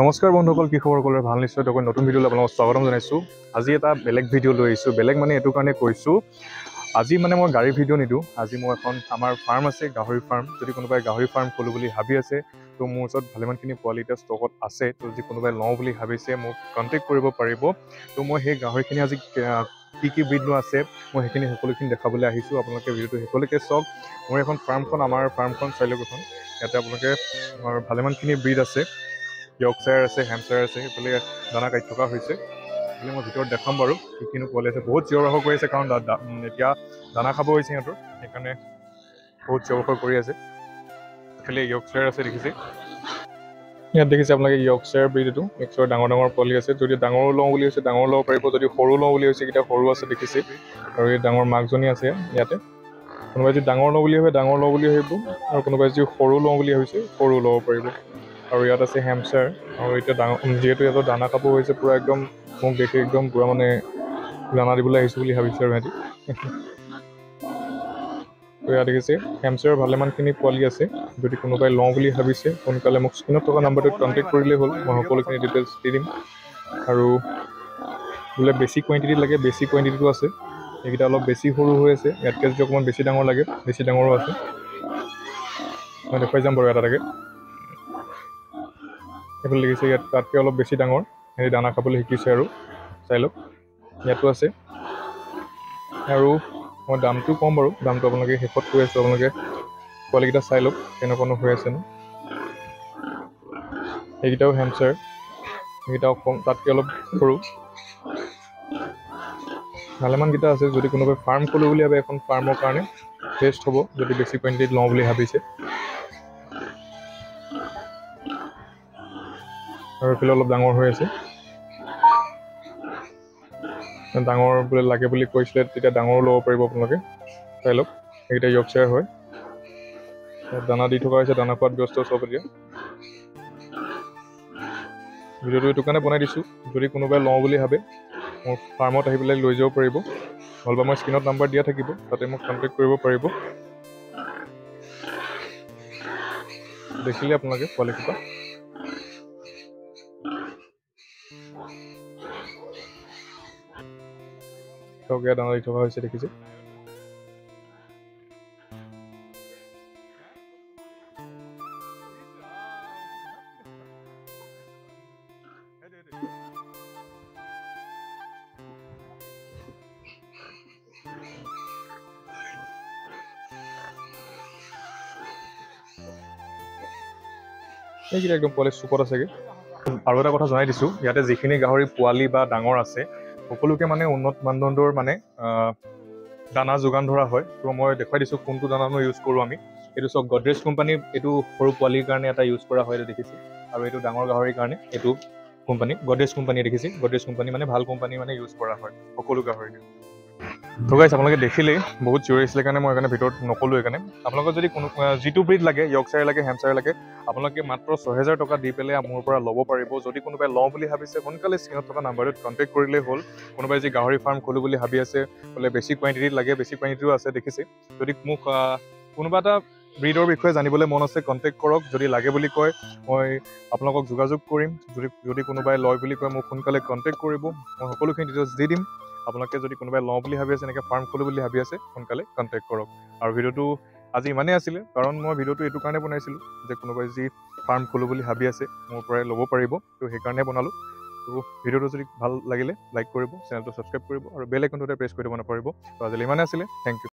নমস্কাৰ বন্ধুসকল, কি খবৰ? সকলোৰে ভাল নিশ্চয়। তকৈ নতুন ভিডিঅ'লৈ আপোনালোকক স্বাগতম জনাইছোঁ। আজি এটা বেলেগ ভিডিঅ' লৈ আহিছোঁ। বেলেগ মানে এইটো কাৰণে কৈছোঁ, আজি মানে মই গাড়ী ভিডিঅ' নিদিওঁ। আজি মই এখন আমাৰ ফাৰ্ম আছে, গাহৰি ফাৰ্ম। যদি কোনোবাই গাহৰি ফাৰ্ম খোলোঁ বুলি ভাবি আছে, তো মোৰ ওচৰত ভালেমানখিনি কোৱালিটি ষ্টকত আছে। তো যদি কোনোবাই লওঁ বুলি ভাবিছে, মোক কণ্টেক্ট কৰিব পাৰিব। তো মই সেই গাহৰিখিনি আজি কি ব্ৰীড আছে, মই সেইখিনি সকলোখিনি দেখাবলৈ আহিছোঁ। আপোনালোকে ভিডিঅ'টো শেষলৈকে চাওক। মোৰ এখন ফাৰ্মখন, আমাৰ ফাৰ্মখন চাই লওক এখন। ইয়াতে আপোনালোকে আমাৰ ভালেমানখিনি ব্ৰীড আছে। ইয়ৰ্কশ্বায়াৰ আছে, হেম্পশ্বায়াৰ আছে, সেইফালে দানা কাটি থকা হৈছে। সেইফালে মই ভিতৰত দেখাম বাৰু কি কিনো পোৱালি আছে। বহুত চিঞৰ বাখৰ কৰি আছে, কাৰণ এতিয়া দানা খাব হৈছে সিহঁতৰ, সেইকাৰণে বহুত চিঞৰ বাখৰ কৰি আছে। এইফালে ইয়ৰ্কশ্বায়াৰ আছে, দেখিছে। ইয়াত দেখিছে আপোনালোকে ইয়ৰ্কশ্বায়াৰ ব্ৰীড। এইটো ইয়ৰ্কশ্বায়াৰ ডাঙৰ ডাঙৰ পোৱালি আছে। যদি ডাঙৰো লওঁ বুলি হৈছে ডাঙৰ ল'ব পাৰিব, যদি সৰু লওঁ বুলি হৈছে কেতিয়া সৰু আছে, দেখিছে। আৰু এই ডাঙৰ মাকজনী আছে ইয়াতে। কোনোবাই যদি ডাঙৰ লওঁ বুলি ভাবে ডাঙৰ লওঁ বুলি ভাবিব, আৰু কোনোবাই যদি সৰু লওঁ বুলি ভাবিছে সৰু ল'ব পাৰিব। আৰু ইয়াত আছে হেম্পশ্বায়াৰ। আৰু এতিয়া যিহেতু ইহঁতৰ দানা খাব হৈছে, পূৰা একদম মোক দেখি একদম পূৰা মানে দানা দিবলৈ আহিছোঁ বুলি ভাবিছে আৰু সিহঁতি। তো ইয়াত দেখিছে হেম্পশ্বায়াৰ ভালেমানখিনি পোৱালি আছে। যদি কোনোবাই লওঁ বুলি ভাবিছে, সোনকালে মোক স্ক্ৰীণত থকা নাম্বাৰটোত কণ্টেক্ট কৰিলেই হ'ল। মই সকলোখিনি ডিটেইলছ দি দিম। আৰু বোলে বেছি কুৱাণ্টিটিত লাগে, বেছি কুৱাণ্টিটিটো আছে। এইকেইটা অলপ বেছি সৰু হৈ আছে। ইয়াতকৈ যদি অকণমান বেছি ডাঙৰ লাগে, বেছি ডাঙৰো আছে। মই দেখুৱাই যাম বাৰু এটা এটাকৈ। সেইফালে দেখিছে ইয়াত তাতকৈ অলপ বেছি ডাঙৰ, সিহঁতি দানা খাবলৈ শিকিছে আৰু চাই লওক। ইয়াতো আছে। আৰু মই দামটো ক'ম বাৰু, দামটো আপোনালোকে শেষত কৈ আছোঁ। আপোনালোকে পোৱালিকেইটা চাই লওক কেনেকুৱানো হৈ আছেনো। সেইকেইটাও হেম্পশ্বায়াৰ, সেইকেইটাও কম, তাতকৈ অলপ সৰু। ভালেমানকেইটা আছে। যদি কোনোবাই ফাৰ্ম খোলোঁ বুলি ভাবে, এখন ফাৰ্মৰ কাৰণে বেষ্ট হ'ব, যদি বেছি কুৱাণ্টিটিত লওঁ বুলি ভাবিছে। আৰু এইফালে অলপ ডাঙৰ হৈ আছে। ডাঙৰ বোলে লাগে বুলি কৈছিলে, তেতিয়া ডাঙৰো ল'ব পাৰিব আপোনালোকে। চাই লওক, সেইকেইটা ইয়ৰ্কশ্বায়াৰ হয়। দানা দি থকা হৈছে, দানা খোৱাত ব্যস্ত চব এতিয়া। ভিডিঅ'টো এইটো কাৰণে বনাই দিছোঁ, যদি কোনোবাই লওঁ বুলি ভাবে মোৰ ফাৰ্মত আহি পেলাই লৈ যাব পাৰিব। নহ'বা মই স্ক্ৰীণত নাম্বাৰ দিয়া থাকিব, তাতে মোক কণ্টেক্ট কৰিব পাৰিব। দেখিলে আপোনালোকে পোৱালিকেইটা। চকীয়া দানা দি থকা হৈছে, দেখিছে। এইকেইটা একদম পোৱালি চুপত আছেগৈ। আৰু এটা কথা জনাই দিছোঁ, ইয়াতে যিখিনি গাহৰি পোৱালি বা ডাঙৰ আছে, সকলোকে মানে উন্নত মানদণ্ডৰ মানে দানা যোগান ধৰা হয়। তো মই দেখুৱাই দিছোঁ কোনটো দানানো ইউজ কৰোঁ আমি। এইটো চব গডৰেজ কোম্পানী, এইটো সৰু পোৱালিৰ কাৰণে এটা ইউজ কৰা হয়, এইটো দেখিছে। আৰু এইটো ডাঙৰ গাহৰিৰ কাৰণে এইটো কোম্পানী, গডৰেজ কোম্পানীয়ে দেখিছে। গডৰেজ কোম্পানী মানে ভাল কোম্পানী মানে ইউজ কৰা হয় সকলো গাহৰিকে। তো গাইছ, আপোনালোকে দেখিলেই বহুত চিঞৰিছিলে কাৰণে মই সেইকাৰণে ভিতৰত নক'লোঁ। সেইকাৰণে আপোনালোকৰ যদি কোনো যিটো ব্ৰীড লাগে, ইয়ৰ্কশ্বায়াৰ লাগে, হেম্পশ্বায়াৰ লাগে, আপোনালোকে মাত্ৰ 6,000 টকা দি পেলাই মোৰ পৰা ল'ব পাৰিব। যদি কোনোবাই লওঁ বুলি ভাবিছে, সোনকালে স্ক্ৰীণত থকা নাম্বাৰটোত কণ্টেক্ট কৰিলেই হ'ল। কোনোবাই যি গাহৰি ফাৰ্ম খোলোঁ বুলি ভাবি আছে, বোলে বেছি কুৱাণ্টিটিত লাগে, বেছি কুৱাণ্টিটিও আছে, দেখিছে। যদি মোক কোনোবা এটা ব্ৰীডৰ বিষয়ে জানিবলৈ মন আছে, কণ্টেক্ট কৰক। যদি লাগে বুলি কয়, মই আপোনালোকক যোগাযোগ কৰিম। যদি কোনোবাই লয় বুলি কয়, মোক সোনকালে কণ্টেক্ট কৰিব, মই সকলোখিনি ডিটেইলছ দি দিম। আপোনালোকে যদি কোনোবাই লওঁ বুলি ভাবি আছে, এনেকৈ ফাৰ্ম খোলোঁ বুলি ভাবি আছে, সোনকালে কণ্টেক্ট কৰক। আৰু ভিডিঅ'টো আজি ইমানেই আছিলে, কাৰণ মই ভিডিঅ'টো এইটো কাৰণে বনাইছিলোঁ যে কোনোবাই যি ফাৰ্ম খোলোঁ বুলি ভাবি আছে, মোৰ পৰাই ল'ব পাৰিব। তো সেইকাৰণে বনালোঁ। তো ভিডিঅ'টো যদি ভাল লাগিলে লাইক কৰিব, চেনেলটো ছাবস্ক্ৰাইব কৰিব, আৰু বেল আইকনটোতে প্ৰেছ কৰি দিব নাপাহৰিব। তো আজিলৈ ইমানেই আছিলে। Thank U.